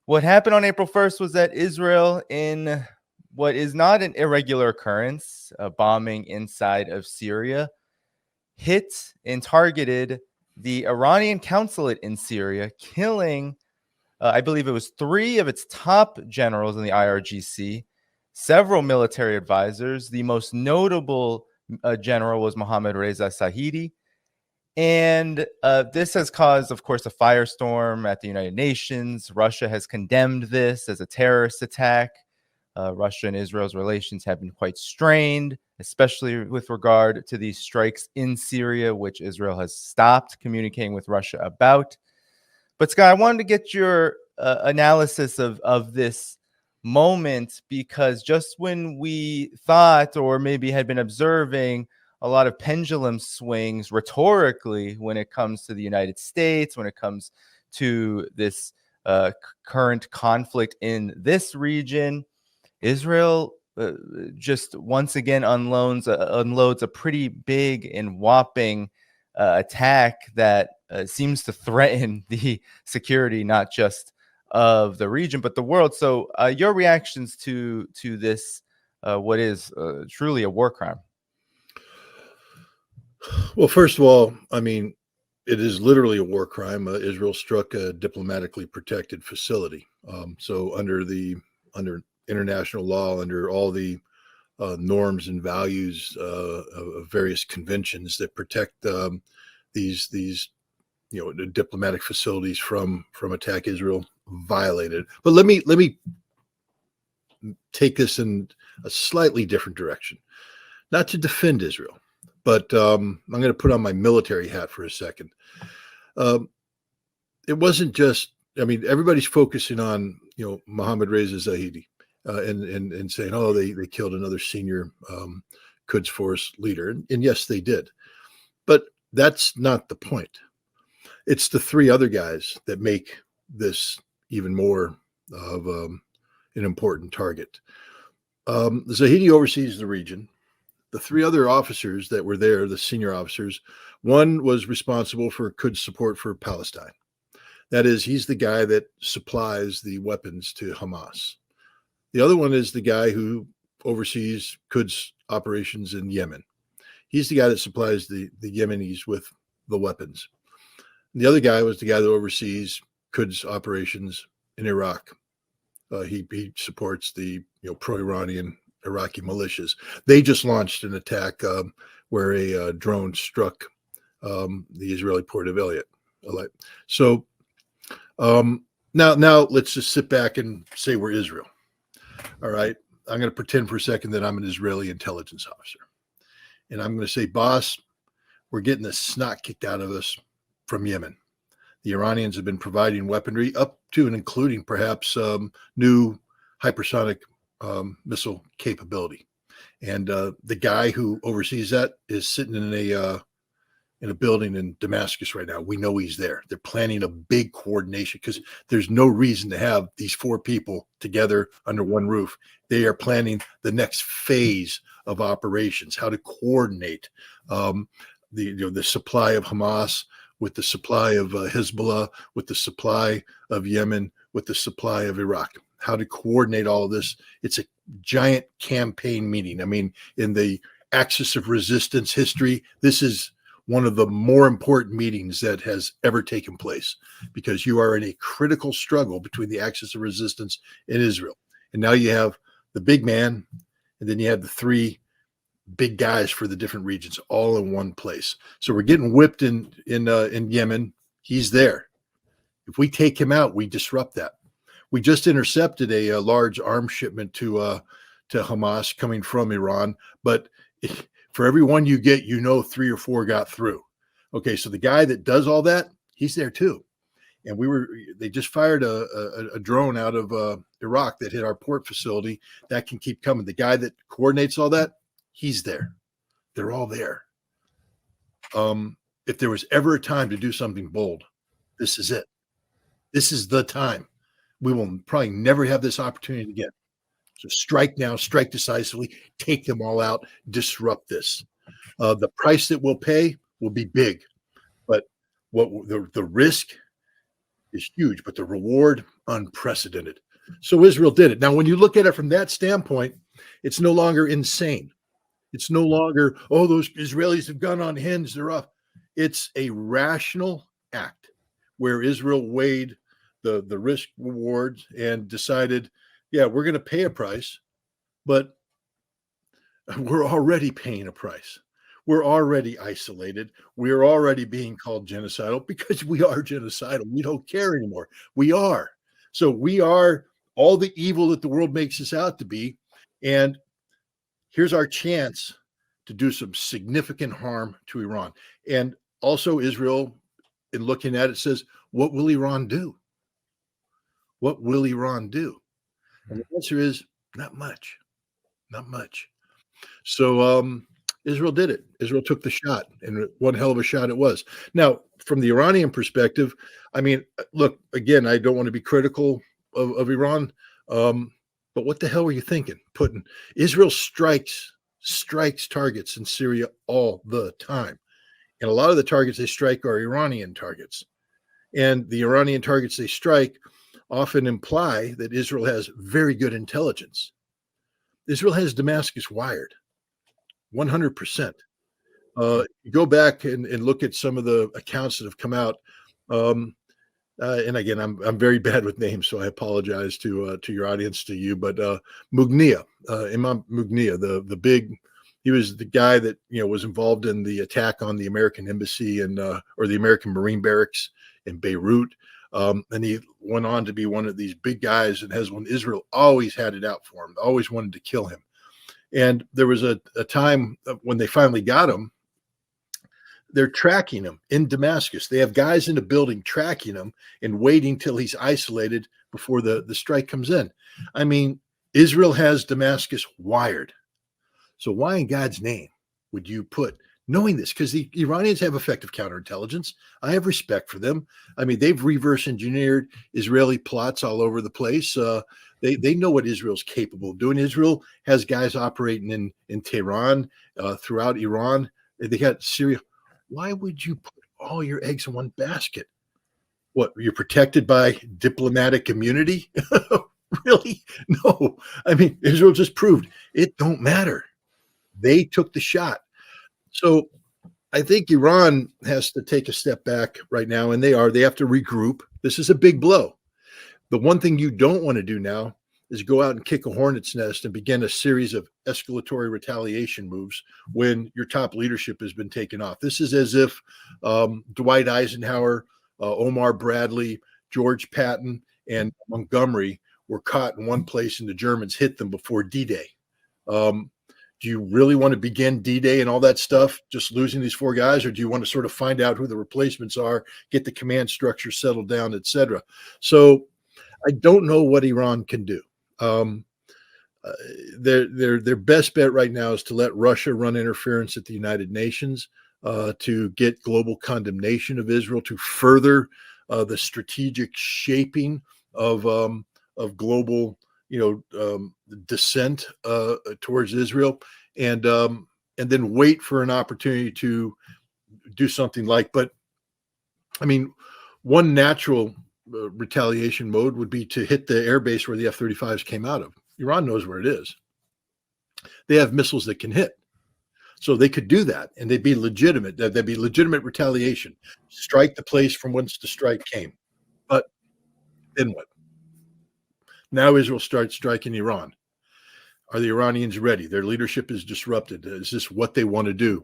What happened on April 1st was that Israel, in what is not an irregular occurrence, a bombing inside of Syria, hit and targeted the Iranian consulate in Syria, killing, I believe it was 3 of its top generals in the IRGC, several military advisors. The most notable general was Mohammad Reza Sahidi. And this has caused, of course, a firestorm at the United Nations. Russia has condemned this as a terrorist attack. Russia and Israel's relations have been quite strained, especially with regard to these strikes in Syria, which Israel has stopped communicating with Russia about. But Scott, I wanted to get your analysis of this moment, because just when we thought, or maybe had been observing, a lot of pendulum swings rhetorically when it comes to the United States, when it comes to this current conflict in this region, Israel just once again unloads a pretty big and whopping attack that seems to threaten the security not just of the region but the world. So your reactions to this, what is truly a war crime? Well, first of all, I mean, it is literally a war crime. Israel struck a diplomatically protected facility. So under international law, under all the norms and values of various conventions that protect these diplomatic facilities from attack, Israel violated. But let me take this in a slightly different direction, not to defend Israel, but I'm going to put on my military hat for a second. It wasn't just, I mean, everybody's focusing on, Mohammad Reza Zahidi and saying, oh, they killed another senior Quds Force leader. And yes, they did. But that's not the point. It's the 3 other guys that make this even more of an important target. Zahidi oversees the region. The 3 other officers that were there, the senior officers, one was responsible for Quds support for Palestine. That is, he's the guy that supplies the weapons to Hamas. The other one is the guy who oversees Quds operations in Yemen. He's the guy that supplies the Yemenis with the weapons. And the other guy was the guy that oversees Quds operations in Iraq. He supports the pro-Iranian Iraqi militias. They just launched an attack where a drone struck the Israeli port of Eilat. So now let's just sit back and say we're Israel. All right. I'm going to pretend for a second that I'm an Israeli intelligence officer. And I'm going to say, boss, we're getting the snot kicked out of us from Yemen. The Iranians have been providing weaponry up to and including perhaps new hypersonic missile capability. And the guy who oversees that is sitting in a building in Damascus right now. We know he's there. They're planning a big coordination because there's no reason to have these 4 people together under one roof. They are planning the next phase of operations, how to coordinate the supply of Hamas with the supply of Hezbollah, with the supply of Yemen, with the supply of Iraq, how to coordinate all of this. It's a giant campaign meeting. I mean, in the axis of resistance history, this is one of the more important meetings that has ever taken place, because you are in a critical struggle between the axis of resistance and Israel. And now you have the big man, and then you have the 3 big guys for the different regions all in one place. So we're getting whipped in Yemen. He's there. If we take him out, we disrupt that. We just intercepted a large arms shipment to Hamas coming from Iran, but for every one you get, 3 or 4 got through. Okay, so the guy that does all that, he's there too. And they just fired a drone out of Iraq that hit our port facility. That can keep coming. The guy that coordinates all that, he's there. They're all there. If there was ever a time to do something bold, this is it. This is the time. We will probably never have this opportunity again. So strike now, strike decisively, take them all out, disrupt this. The price that we'll pay will be big, but what the risk is huge, but the reward unprecedented. So Israel did it. Now, when you look at it from that standpoint, it's no longer insane. It's no longer, oh, those Israelis have gone on hinge, they're off. It's a rational act where Israel weighed the risk rewards and decided, yeah, we're going to pay a price, but we're already paying a price. We're already isolated. We're already being called genocidal because we are genocidal. We don't care anymore. We are. So we are all the evil that the world makes us out to be. And here's our chance to do some significant harm to Iran. And also, Israel, in looking at it, says, what will Iran do? What will Iran do? And the answer is not much, not much. So Israel did it. Israel took the shot, and one hell of a shot it was. Now, from the Iranian perspective, I mean, look, again, I don't want to be critical of Iran, but what the hell were you thinking? Putting Israel strikes targets in Syria all the time, and a lot of the targets they strike are Iranian targets, and the Iranian targets they strike often imply that Israel has very good intelligence. Israel has Damascus wired. 100%. You go back and look at some of the accounts that have come out. And again, I'm very bad with names, so I apologize to your audience, to you. But Mugnia, Imam Mugnia, the big, he was the guy that was involved in the attack on the American embassy and or the American Marine barracks in Beirut. And he went on to be one of these big guys, and Hezbollah, Israel always had it out for him, always wanted to kill him. And there was a time when they finally got him, they're tracking him in Damascus. They have guys in the building tracking him and waiting till he's isolated before the strike comes in. I mean, Israel has Damascus wired. So why in God's name would you put, knowing this? Because the Iranians have effective counterintelligence. I have respect for them. I mean, they've reverse engineered Israeli plots all over the place. They know what Israel's capable of doing. Israel has guys operating in Tehran, throughout Iran. They got Syria. Why would you put all your eggs in one basket? What, you're protected by diplomatic immunity? Really? No. I mean, Israel just proved it don't matter. They took the shot. So I think Iran has to take a step back right now, and they have to regroup. This is a big blow. The one thing you don't want to do now is go out and kick a hornet's nest and begin a series of escalatory retaliation moves when your top leadership has been taken off. This is as if Dwight Eisenhower, Omar Bradley, George Patton, and Montgomery were caught in one place and the Germans hit them before D-Day. Do you really want to begin D-Day and all that stuff, just losing these four guys, or do you want to sort of find out who the replacements are, get the command structure settled down, etc.? So I don't know what Iran can do. Their best bet right now is to let Russia run interference at the United Nations, to get global condemnation of Israel, to further the strategic shaping of global dissent towards Israel, and then wait for an opportunity to do something like. But I mean, one natural retaliation mode would be to hit the airbase where the F-35s came out of. Iran knows where it is. They have missiles that can hit. So they could do that, and they'd be legitimate. There'd be legitimate retaliation. Strike the place from whence the strike came. But then what? Now Israel starts striking Iran. Are the Iranians ready? Their leadership is disrupted. Is this what they want to do?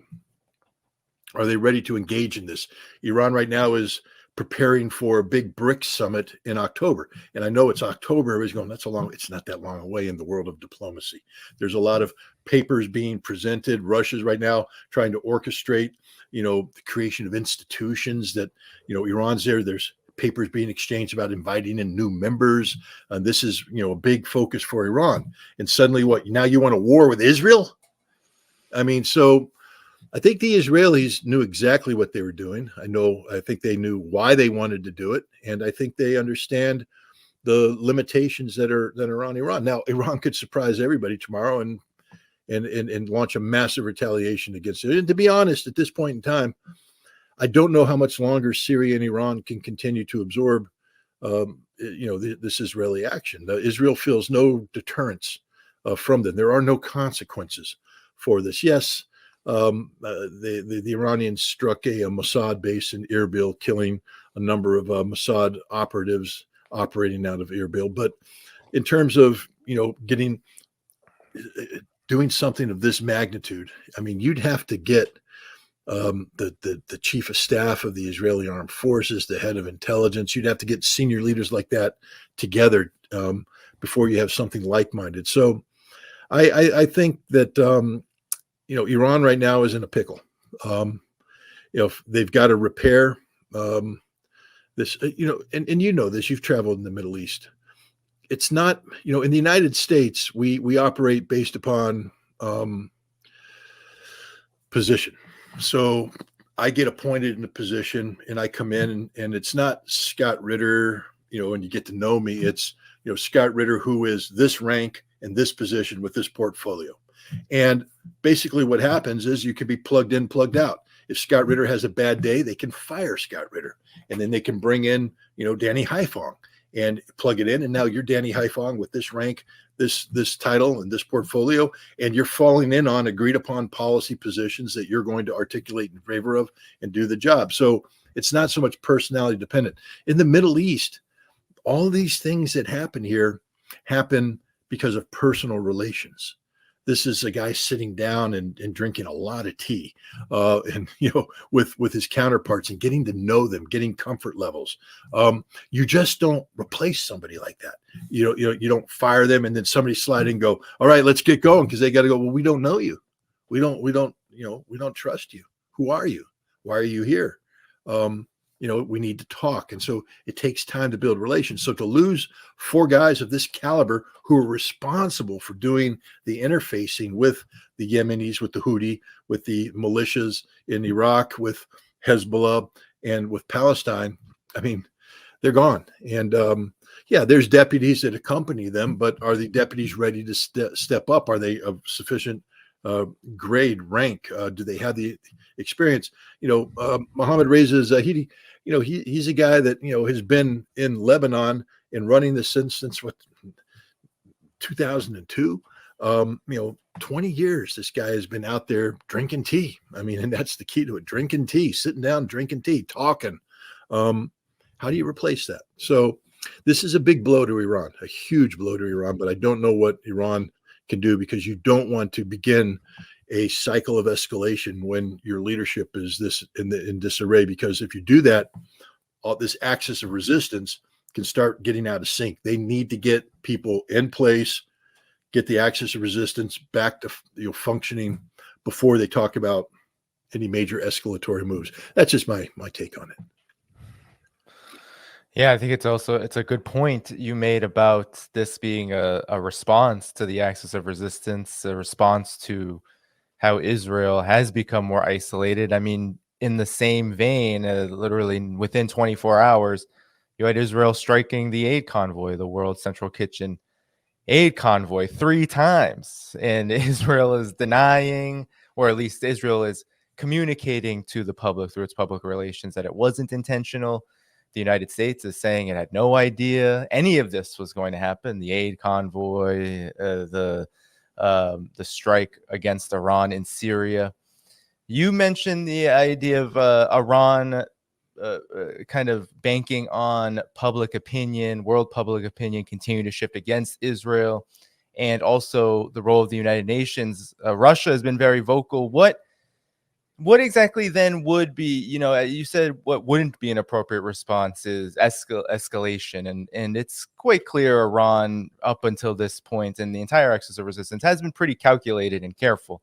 Are they ready to engage in this? Iran right now is preparing for a big BRICS summit in October. And I know it's October. Everybody's going, it's not that long away in the world of diplomacy. There's a lot of papers being presented. Russia's right now trying to orchestrate, the creation of institutions that, Iran's there. There's papers being exchanged about inviting in new members. And this is, a big focus for Iran. And suddenly now you want a war with Israel? I mean, so I think the Israelis knew exactly what they were doing. I think they knew why they wanted to do it. And I think they understand the limitations that are on Iran. Now, Iran could surprise everybody tomorrow and launch a massive retaliation against it. And to be honest, at this point in time, I don't know how much longer Syria and Iran can continue to absorb this Israeli action. Israel feels no deterrence from them. There are no consequences for this. Yes, the Iranians struck a Mossad base in Erbil, killing a number of Mossad operatives operating out of Erbil. But in terms of doing something of this magnitude, I mean, you'd have to get the chief of staff of the Israeli armed forces, the head of intelligence. You'd have to get senior leaders like that together before you have something like-minded. So I think that Iran right now is in a pickle. They've got to repair this. And you know this. You've traveled in the Middle East. It's not, in the United States, we operate based upon position. So I get appointed in a position and I come in and it's not Scott Ritter, and you get to know me. It's, Scott Ritter, who is this rank and this position with this portfolio. And basically what happens is you can be plugged in, plugged out. If Scott Ritter has a bad day, they can fire Scott Ritter and then they can bring in, Danny Haifong and plug it in. And now you're Danny Haifong with this rank, this title and this portfolio, and you're falling in on agreed upon policy positions that you're going to articulate in favor of and do the job. So it's not so much personality dependent. In the Middle East, all these things that happen here happen because of personal relations. This is a guy sitting down and drinking a lot of tea, with his counterparts and getting to know them, getting comfort levels. You just don't replace somebody like that. You don't fire them and then somebody slide in and go, all right, let's get going, because they got to go. Well, we don't know you. We don't trust you. Who are you? Why are you here? We need to talk. And so it takes time to build relations. So to lose 4 guys of this caliber who are responsible for doing the interfacing with the Yemenis, with the Houthi, with the militias in Iraq, with Hezbollah, and with Palestine, I mean, they're gone. And there's deputies that accompany them, but are the deputies ready to step up? Are they of sufficient grade, rank? Do they have the experience? Mohammed Reza Zahidi, he's a guy that, has been in Lebanon and running this since 2002. 20 years, this guy has been out there drinking tea. I mean, and that's the key to it. Drinking tea, sitting down, drinking tea, talking. How do you replace that? So this is a big blow to Iran, a huge blow to Iran, but I don't know what Iran can do, because you don't want to begin a cycle of escalation when your leadership is this in disarray, because if you do that, all this axis of resistance can start getting out of sync. They need to get people in place, get the axis of resistance back to functioning before they talk about any major escalatory moves. That's just my take on it. Yeah, I think it's a good point you made about this being a response to the axis of resistance, a response to how Israel has become more isolated. I mean, in the same vein, literally within 24 hours, you had Israel striking the aid convoy, the World Central Kitchen aid convoy, 3 times. And Israel is denying, or at least Israel is communicating to the public through its public relations, that it wasn't intentional. The United States is saying it had no idea any of this was going to happen. The aid convoy, the strike against Iran in Syria. You mentioned the idea of Iran kind of banking on public opinion, world public opinion, continue to shift against Israel, and also the role of the United Nations. Russia has been very vocal. What exactly then would be, you said what wouldn't be an appropriate response is escalation. And it's quite clear Iran, up until this point, and the entire axis of resistance, has been pretty calculated and careful.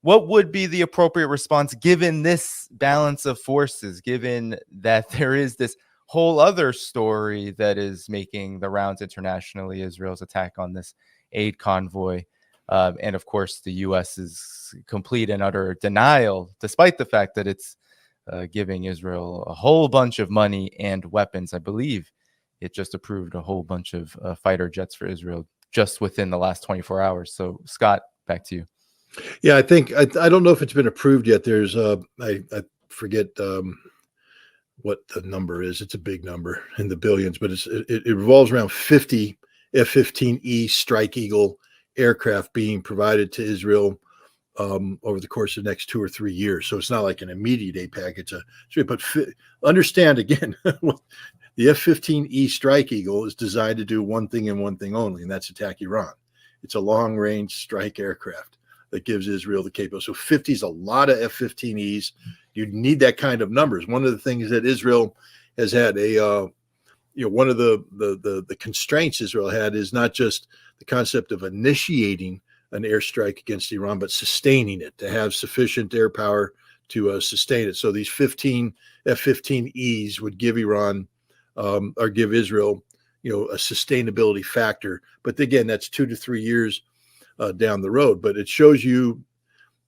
What would be the appropriate response given this balance of forces, given that there is this whole other story that is making the rounds internationally, Israel's attack on this aid convoy? And of course, the U.S. is complete and utter denial, despite the fact that it's giving Israel a whole bunch of money and weapons. I believe it just approved a whole bunch of fighter jets for Israel just within the last 24 hours. So, Scott, back to you. Yeah, I think I don't know if it's been approved yet. There's I forget what the number is. It's a big number in the billions, but it revolves around 50 F-15E Strike Eagle aircraft being provided to Israel over the course of the next 2 or 3 years. So it's not like an immediate aid package. But understand again, the F-15E Strike Eagle is designed to do one thing and one thing only, and that's attack Iran. It's a long-range strike aircraft that gives Israel the capability. So 50 is a lot of F-15Es. You need that kind of numbers. One of the things that Israel has had one of the constraints Israel had is not just the concept of initiating an airstrike against Iran, but sustaining it, to have sufficient air power to sustain it. So these 15 F-15Es would give Iran or give Israel, a sustainability factor. But again, that's 2 to 3 years down the road. But it shows you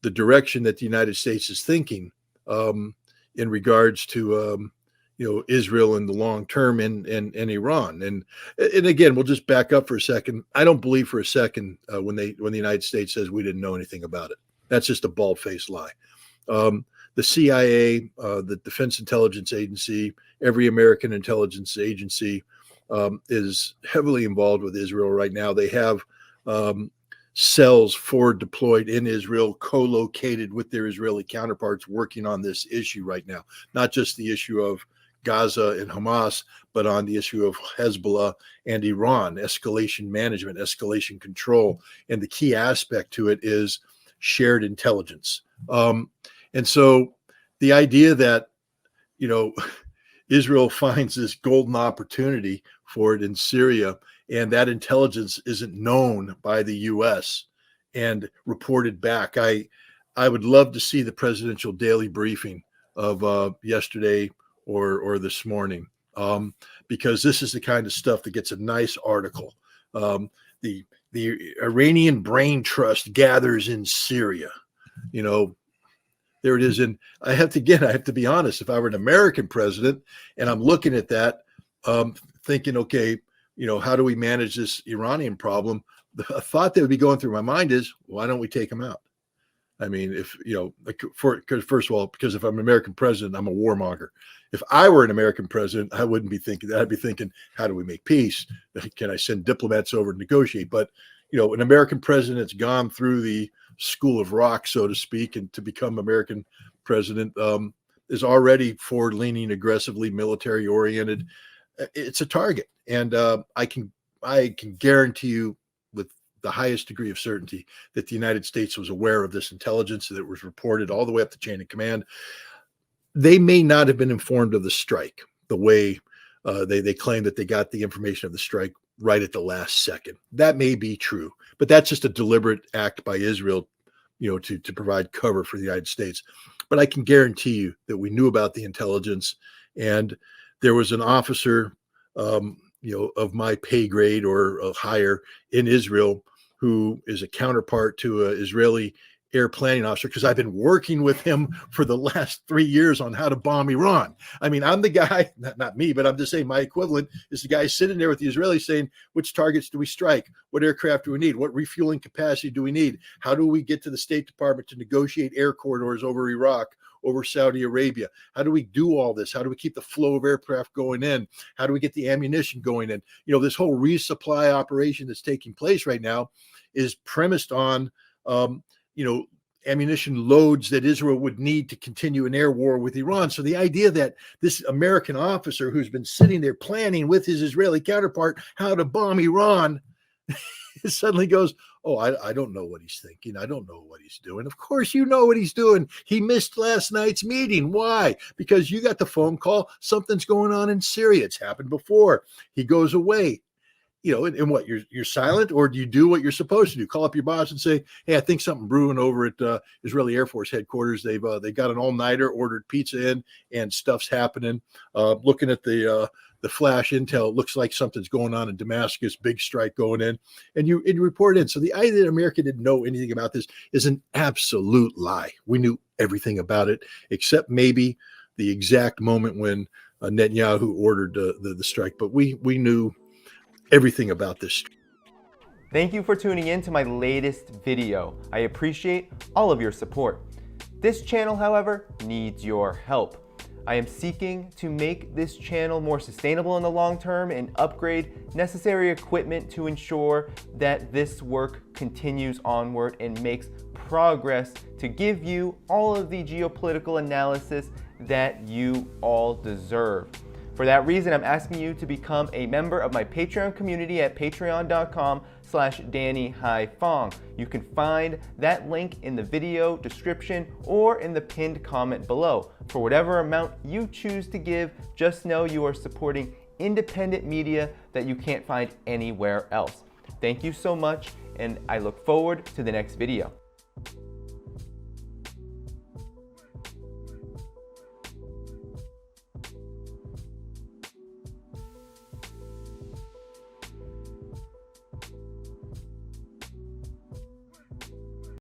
the direction that the United States is thinking in regards to Israel in the long term and Iran. And again, we'll just back up for a second. I don't believe for a second when the United States says we didn't know anything about it. That's just a bald-faced lie. The CIA, the Defense Intelligence Agency, every American intelligence agency is heavily involved with Israel right now. They have cells forward deployed in Israel, co-located with their Israeli counterparts, working on this issue right now. Not just the issue of Gaza and Hamas, but on the issue of Hezbollah and Iran, escalation management, escalation control. And the key aspect to it is shared intelligence. And so the idea that, Israel finds this golden opportunity for it in Syria, and that intelligence isn't known by the U.S. and reported back. I would love to see the presidential daily briefing of yesterday or this morning, because this is the kind of stuff that gets a nice article. The Iranian brain trust gathers in Syria. There it is. And I have to be honest. If I were an American president and I'm looking at that, thinking, okay, how do we manage this Iranian problem? A thought that would be going through my mind is, why don't we take them out? I mean, first of all, because if I'm an American president, I'm a warmonger. If I were an American president, I wouldn't be thinking that. I'd be thinking, how do we make peace? Can I send diplomats over to negotiate? But, an American president that's gone through the school of rock, so to speak, and to become American president is already forward-leaning, aggressively military-oriented. It's a target. And I can guarantee you with the highest degree of certainty that the United States was aware of this intelligence that was reported all the way up the chain of command. They may not have been informed of the strike the way they claim that they got the information of the strike right at the last second. That may be true, but that's just a deliberate act by Israel, to provide cover for the United States. But I can guarantee you that we knew about the intelligence, and there was an officer, of my pay grade or higher in Israel, who is a counterpart to an Israeli air planning officer, because I've been working with him for the last 3 years on how to bomb Iran. I mean, I'm the guy, not me, but I'm just saying my equivalent is the guy sitting there with the Israelis saying, which targets do we strike? What aircraft do we need? What refueling capacity do we need? How do we get to the State Department to negotiate air corridors over Iraq, over Saudi Arabia? How do we do all this? How do we keep the flow of aircraft going in? How do we get the ammunition going in? This whole resupply operation that's taking place right now is premised on, ammunition loads that Israel would need to continue an air war with Iran. So the idea that this American officer who's been sitting there planning with his Israeli counterpart how to bomb Iran suddenly goes, oh, I don't know what he's thinking. I don't know what he's doing. Of course, you know what he's doing. He missed last night's meeting. Why? Because you got the phone call. Something's going on in Syria. It's happened before. He goes away. And what, you're silent, or do you do what you're supposed to do? Call up your boss and say, hey, I think something brewing over at Israeli Air Force headquarters. They got an all-nighter, ordered pizza in, and stuff's happening. Looking at the flash intel, it looks like something's going on in Damascus, big strike going in, and you report in. So the idea that America didn't know anything about this is an absolute lie. We knew everything about it, except maybe the exact moment when Netanyahu ordered the strike. But we knew everything about this. Thank you for tuning in to my latest video. I appreciate all of your support. This channel, however, needs your help. I am seeking to make this channel more sustainable in the long term and upgrade necessary equipment to ensure that this work continues onward and makes progress to give you all of the geopolitical analysis that you all deserve. For that reason, I'm asking you to become a member of my Patreon community at patreon.com/DannyHaiFong. You can find that link in the video description or in the pinned comment below. For whatever amount you choose to give, just know you are supporting independent media that you can't find anywhere else. Thank you so much, and I look forward to the next video.